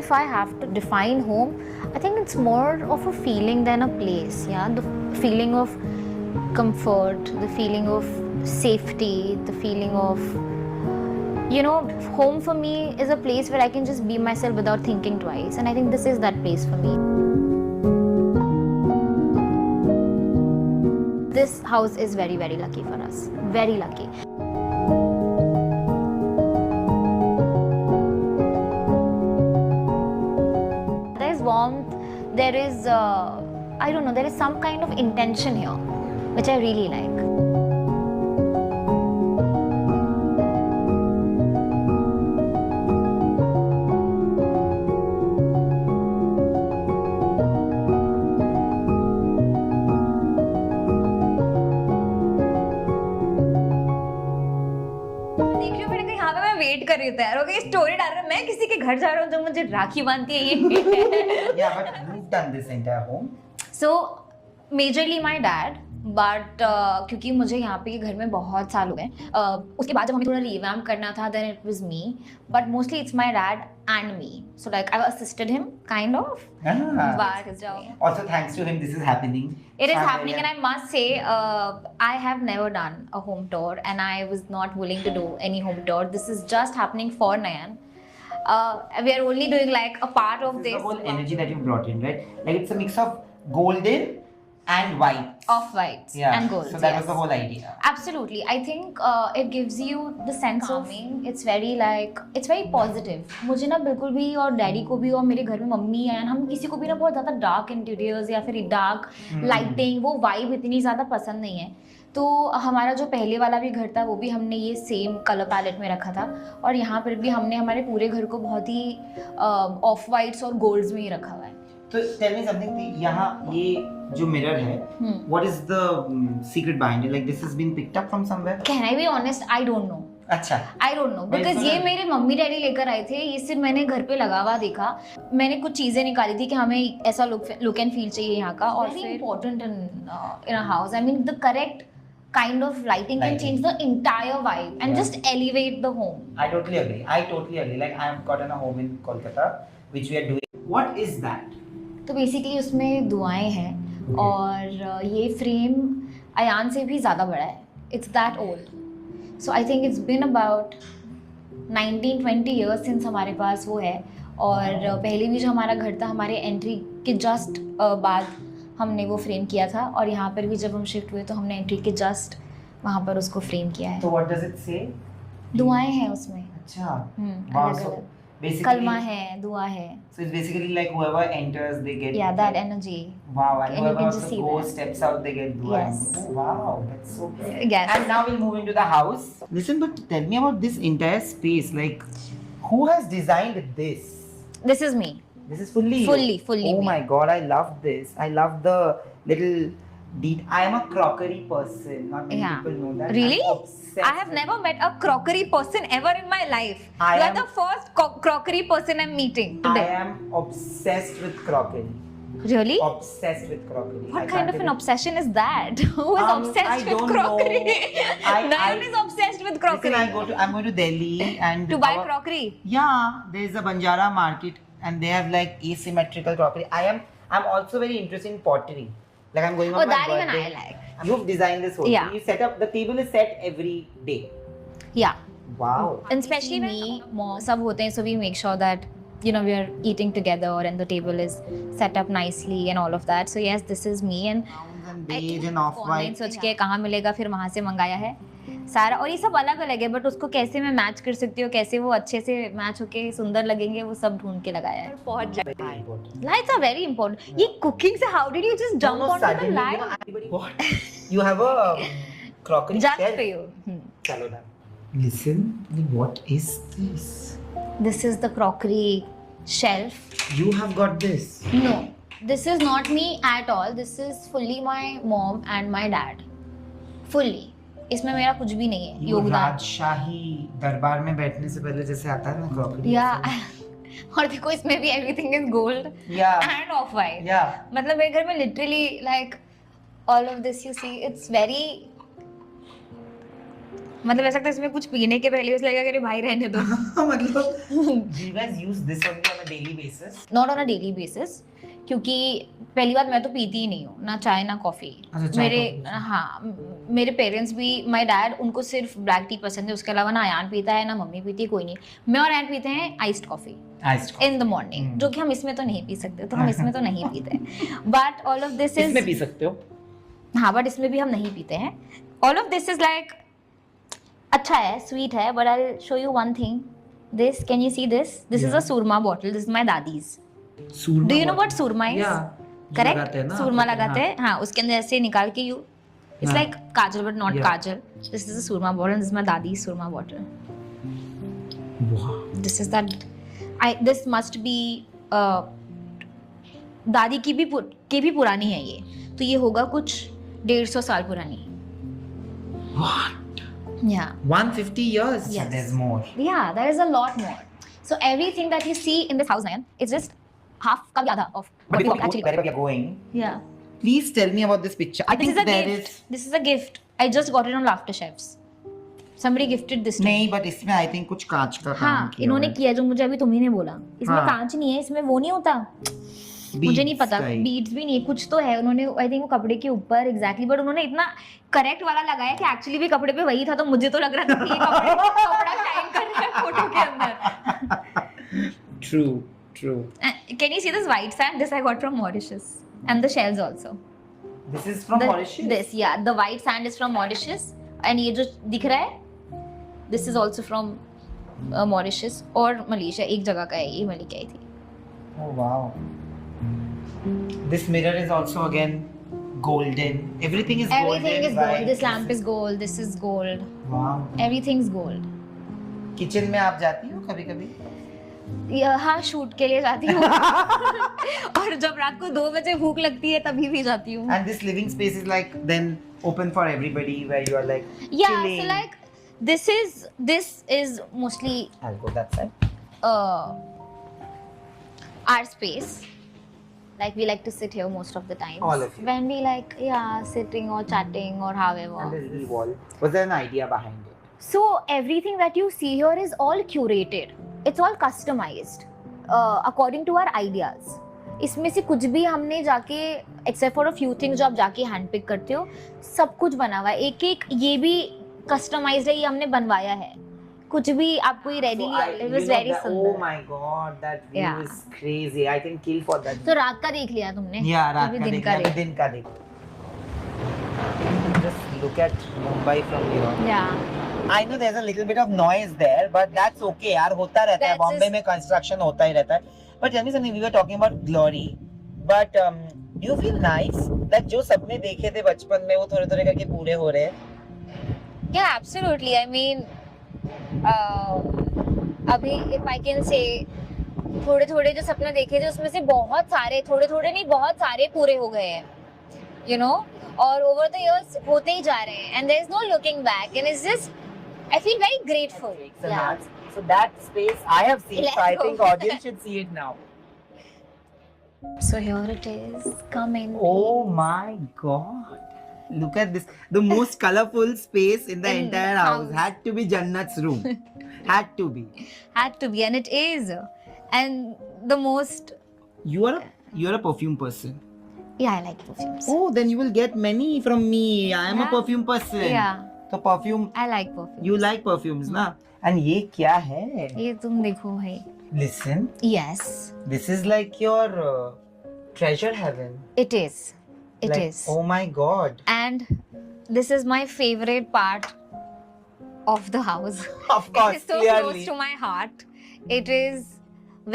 if I have to define home, I think it's more of a feeling than a place. Yeah, the feeling of comfort, the feeling of safety, the feeling of, you know, home for me is a place where I can just be myself without thinking twice, and I think this is that place for me. This house is very, very lucky for us. Very lucky. There is warmth, there is, I don't know, there is some kind of intention here, which I really like. Wait कर रही हूँ तैयार हो गई story डाल रहा हूँ मैं किसी के घर जा रहा हूँ जो मुझे राखी बांधती है ये Yeah, but you've done this entire home. So majorly my dad but क्योंकि मुझे यहाँ पे घर में बहुत साल हो गए उसके बाद जब हमें थोड़ा रिवैम्प करना था then it was me but mostly it's my dad and me so like I assisted him kind of but Also, thanks to him, this is happening. it is happening and I must say I have never done a home tour and I was not willing to do any home tour. This is just happening for Nayan. We are only doing like a part of This is this the whole energy that you brought in, right? Like it's a mix of golden and white. of whites Yeah. and golds. So that yes. was the whole idea. Absolutely. I think it gives you the sense of it's very like it's very positive. मुझे ना बिल्कुल भी और daddy को भी और मेरे घर में मम्मी हैं हम किसी को भी ना बहुत ज़्यादा डार्क इंटीरियर्स या फिर डार्क लाइटिंग वो वाइब इतनी ज़्यादा पसंद नहीं है. तो हमारा जो पहले वाला भी घर था वो भी हमने ये सेम कलर पैलेट में रखा था और यहाँ पर भी हमने हमारे पूरे घर को बहुत ही ऑफ वाइट्स और गोल्ड्स में ही रखा हुआ है. So tell me something. यहाँ ये जो mirror है, what is the secret behind it? Like this has been picked up from somewhere? Can I be honest? I don't know. अच्छा. I don't know because ये मेरे मम्मी डैडी लेकर आए थे ये सिर्फ मैंने घर पे लगा हुआ देखा मैंने कुछ चीज़ें निकाली थी कि हमें ऐसा लुक एंड फील चाहिए यहाँ का और फिर important in a house I mean the correct kind of lighting can change the entire vibe and just elevate the home. I totally agree. Like I have gotten a home in Kolkata, which we are doing. What is that? तो basically उसमें दुआएं हैं और ये frame Ayan से भी ज़्यादा बड़ा है it's that old so I think it's been about 19-20 years since हमारे पास वो है और पहले भी जो हमारा घर था हमारे एंट्री के जस्ट बाद हमने वो फ्रेम किया था और यहाँ पर भी जब हम शिफ्ट हुए तो हमने एंट्री के जस्ट वहाँ पर उसको फ्रेम किया है. So what does it say? दुआएं हैं उसमें. अच्छा. Wow, So basically, कलमा है दुआ है. So it's basically like whoever enters they get. Yeah, that energy. Wow, and And you whoever can also just see goes that. steps out they get dua. Yes. Oh, wow, that's so good. Yes. And now we'll move into the house. Listen, but tell me about this entire space. Like, who has designed this? This is me. This is fully you? Fully Oh me. my god, I love this. I love the little I am a crockery person. Not many Yeah. people know that. Really? I'm obsessed I have with never met a crockery person ever in my life. I You are am- the first crockery person I'm meeting I today. am obsessed with crockery. Really? Obsessed with crockery. I What can't kind of an even- obsession is that? Who is I obsessed with don't crockery? know. Nayan is obsessed with crockery. Listen, I'm going to Delhi and To buy crockery. Yeah, there is a Banjara market and they have like asymmetrical crockery. I'm also very interested in pottery. Like I'm going on Oh, my that even birthday. I like. You've designed this whole Yeah. thing. You set up the table is set every day. Yeah. Wow. And especially me, mom, सब होते हैं, so we make sure that you know we are eating together and the table is set up nicely and all of that. So yes, this is me and Browns and beige and off online white. सोच के कहाँ मिलेगा फिर वहाँ से मंगाया है सारा और ये सब अलग अलग है बट उसको कैसे मैं मैच कर सकती हूँ कैसे वो अच्छे से मैच होके सुंदर लगेंगे वो सब ढूंढ के लगाया है. पहुंच जाए. Very important. Lights are very important. ये cooking से how did you just jump No, onto the suddenly, light? you know, everybody, what? You have a crockery Just shelf? for you. Chalo na. Listen, what is this? This is the crockery shelf. You have got this. No, this is not me at all. This is fully my mom and my dad. Fully. इसमें मेरा कुछ भी नहीं है You योगदान. राजशाही दरबार में बैठने से पहले जैसे आता है ना क्रॉकरी. Yeah. और देखो इसमें भी everything is gold Yeah. and off white. Yeah. मतलब मेरे घर में literally like all of this you see it's very मतलब ऐसा लगता है इसमें कुछ पीने के पहले उसे लगेगा कि अरे भाई रहने दो. मतलब do you guys use this only on a daily basis? Not on a daily basis, क्योंकि पहली बात मैं तो पीती ही नहीं हूँ ना चाय ना कॉफ़ी. अच्छा, चाय मेरे कॉफी। हाँ मेरे पेरेंट्स भी, माय डैड उनको सिर्फ ब्लैक टी पसंद है, उसके अलावा ना अयान पीता है ना मम्मी पीती है, कोई नहीं. मैं और अयान पीते हैं iced coffee Iced coffee. In the morning, जो कि हम इसमें तो नहीं पी सकते, तो हम इसमें तो नहीं पीते. बट ऑल ऑफ दिस इसमें इज, पी सकते हो. हाँ बट इसमें भी हम नहीं पीते हैं. All of this is like अच्छा है, स्वीट है, but I will show you one thing. This, can you see this? This is a Yeah. Surma bottle. This is my dadi's. Surma. Do you know what surma is? Yeah. Correct, सुरमा लगाते हैं. हाँ, उसके अंदर ऐसे निकाल के यू, इट्स हाँ. Like kajal but not Yeah. Kajal. This is a surma bottle. This is my दादी surma bottle. Wow. This is that, this must be दादी की भी पुरानी है ये, तो ये होगा कुछ 150 साल पुरानी. What? Yeah, 150 years? Yes. There's more. yeah, there is a lot more. So everything that you see in this house, Nayan, is just half का भी आधा of But what we before actually. wherever we are going, Yeah. please tell me about this picture. I This think is a there gift. is. This is a gift. I just got it on Laughter Chefs. Somebody gifted this to me. नहीं, but इसमें I think कुछ कांच का काम हाँ, किया इन्होंने हुआ है. किया जो मुझे अभी तुम्ही ने बोला. इसमें हाँ. कांच नहीं है, इसमें वो नहीं होता. मुझे नहीं Beads पता, type. बीड्स भी नहीं है, कुछ तो है. उन्होंने आई थिंक वो कपड़े के ऊपर एग्जैक्टली, बट उन्होंने इतना करेक्ट वाला लगाया कि एक्चुअली भी कपड़े पे वही था, तो मुझे तो लग रहा था कि ये कपड़ा शाइन कर रहा है फोटो के अंदर. True, true. Can you see this white sand? This I got from Mauritius, and the shells also. This is from Mauritius? This, yeah, the white sand is from Mauritius, and ये जो दिख रहा है, this is also from Mauritius और Malaysia, एक जगह का है ये, मलिक आई थी. Oh wow. This mirror is also again golden. Everything is golden. Everything is right? gold. This lamp is gold. This is gold. Wow. Everything's gold. Kitchen में आप जाती हो कभी कभी? हाँ, शूट के लिए जाती हूँ. और जब रात को 2 बजे भूख लगती है तभी भी जाती हूँ. And this living space is like then open for everybody where you are like Yeah, chilling. so like this is mostly I'll go that side. our space. Like we like to sit here most of the time. All of you. When we like, yeah, sitting or chatting or And however. this little wall. Was there an idea behind it? So everything that you see here is all curated. It's all customized according to our ideas. इसमें से कुछ भी हमने जाके except for a few things जो आप जाके hand pick करते हो, सब कुछ बना हुआ है. एक एक ये भी customized है, ये हमने बनवाया है. कुछ भी आपको ये ready it was very Oh सुंदर. my god, that view Yeah. is crazy. I can kill for that. तो रात का देख लिया तुमने? Yeah, रात अभी का दिन देख का लिया, अभी दिन का देख. Just look at Mumbai from here. Yeah. I know there's a little bit of noise there, but that's okay यार, होता रहता है. That's बॉम्बे just- में construction होता ही रहता है. But tell me something, we were talking about glory. But do you feel nice that जो सपने देखे थे बचपन में वो थोड़े थोड़े करके पूरे हो रहे हैं? Yeah, absolutely. I mean, अभी if I can say, थोड़े थोड़े जो सपने देखे थे उसमें से बहुत सारे, थोड़े थोड़े नहीं बहुत सारे पूरे हो गए हैं, you know, और over the years होते ही जा रहे हैं, and there is no looking back, and it's just, I feel very grateful. So Yeah. so that space I have seen, so I Let's go. think audience should see it now. So here it is. Come in. Oh my god. Look at this. The most colorful space in the In entire the house. house. Had to be Jannat's room. Had to be. Had to be, and it is. And the most, You're a perfume person. yeah, I like perfumes. Oh, then you will get many from me. I am a Yeah. perfume person. Yeah, So perfume, I like perfumes. you like perfumes, na? And ये क्या है? ये तुम देखो भाई. Listen, Yes, this is like your treasure heaven. it is. It like, is. Oh my god. And this is my favorite part of the house. Of course, It is so clearly. close to my heart. It is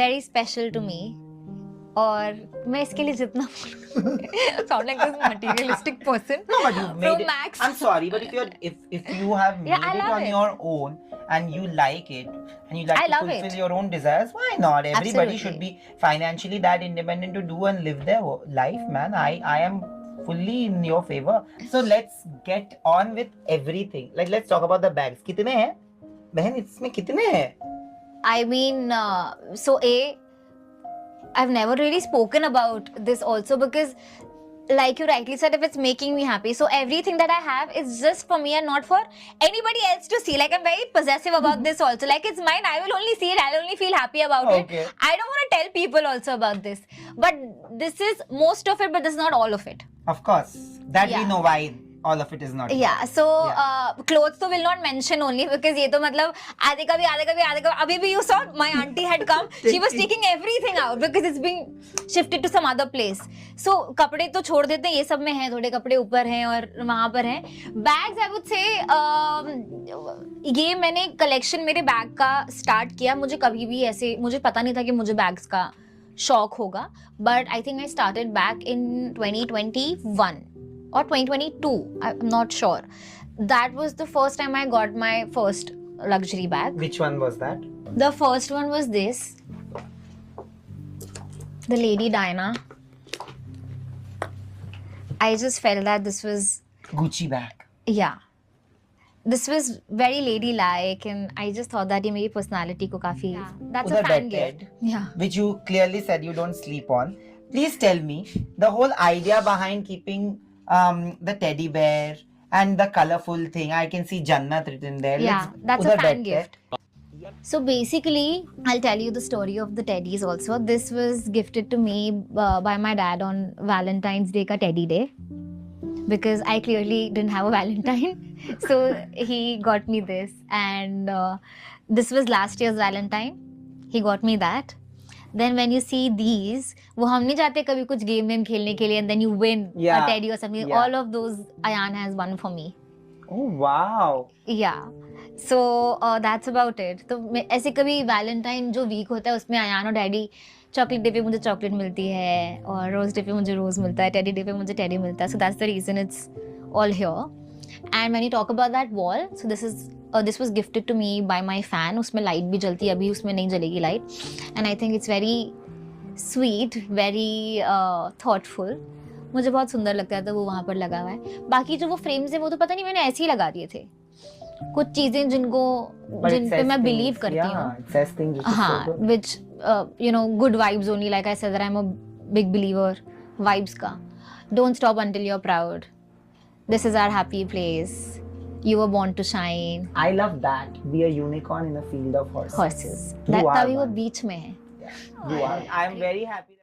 very special to me. और मैं इसके लिए जितना sound like this materialistic person. No, but you've made From it. Max. I'm sorry, but if you have made Yeah, I it love on it. your own and you like it and you like I to love fulfill it. your own desires, why not? Everybody Absolutely. should be financially that independent to do and live their life, man. I am fully in your favor. So let's get on with everything. Like let's talk about the bags. कितने हैं? बहन इसमें कितने हैं? I mean, so I've never really spoken about this also because like you rightly said, if it's making me happy, so everything that I have is just for me and not for anybody else to see. Like I'm very possessive about this also. Like it's mine, I will only see it, I'll only feel happy about Okay. it. I don't want to tell people also about this, but this is most of it, but this is not all of it. Of course, that we Yeah. know why all of it is not. Yeah, so Yeah. clothes तो will not mention only because ये तो मतलब आधे का भी अभी भी you saw my auntie had come, she was taking everything out because it's being shifted to some other place. So कपड़े तो छोड़ देते हैं, ये सब में है, थोड़े कपड़े ऊपर हैं और वहाँ पर हैं. Bags I would say ये मैंने collection मेरे बैग का start किया. मुझे कभी भी ऐसे मुझे पता नहीं था कि मुझे बैग्स का शौक होगा, but I think I started back in 2021 or 2022, I'm not sure. That was the first time I got my first luxury bag. Which one was that? The first one was this, the Lady Diana. I just felt that this was, Gucci bag. yeah, this was very ladylike, and I just thought that ये मेरी personality को काफी, that's a उधर fan बैठते gift. Yeah. Which you clearly said you don't sleep on. Please tell me the whole idea behind keeping the teddy bear and the colorful thing. I can see Jannat written there. Yeah, Let's that's a उधर fan बैठते हैं. gift. So basically, I'll tell you the story of the teddies also. This was gifted to me by my dad on Valentine's Day ka teddy day, because I clearly didn't have a Valentine. So he got me this, and this was last year's Valentine. He got me that. Then when you see these, वो हम नहीं जाते कभी कुछ game वेम खेलने के लिए, and then you win Yeah. a teddy or something. Yeah. All of those Ayan has won for me. Oh wow. Yeah. So that's about it. तो ऐसे कभी वैलेंटाइन जो वीक होता है उसमें अयान और डैडी चॉकलेट डे पे मुझे चॉकलेट मिलती है और रोज डे पे मुझे रोज मिलता है, टेडी डे पे मुझे टेडी मिलता है. So that's the reason it's all here. And when you talk about that wall, so this was gifted to me by my fan. उसमें लाइट भी जलती है, अभी उसमें नहीं जलेगी light. And I think it's very sweet, very thoughtful. मुझे बहुत सुंदर लगता है तो वो वहाँ पर लगा हुआ है. बाकी जो वो फ्रेम्स है वो तो पता नहीं मैंने ऐसे ही लगा दिए थे. कुछ चीजें जिन पे मैं बिलीव करती हूँ. Yeah, it says things which is so हाँ, good. which you know, good vibes only. Like I said that I'm a big believer vibes का. Don't stop until you're proud. This is our happy place. You were born to shine. I love that. Be a unicorn in a field of horses. Horses. You That are तभी वो one. बीच में है. You are. I am very happy.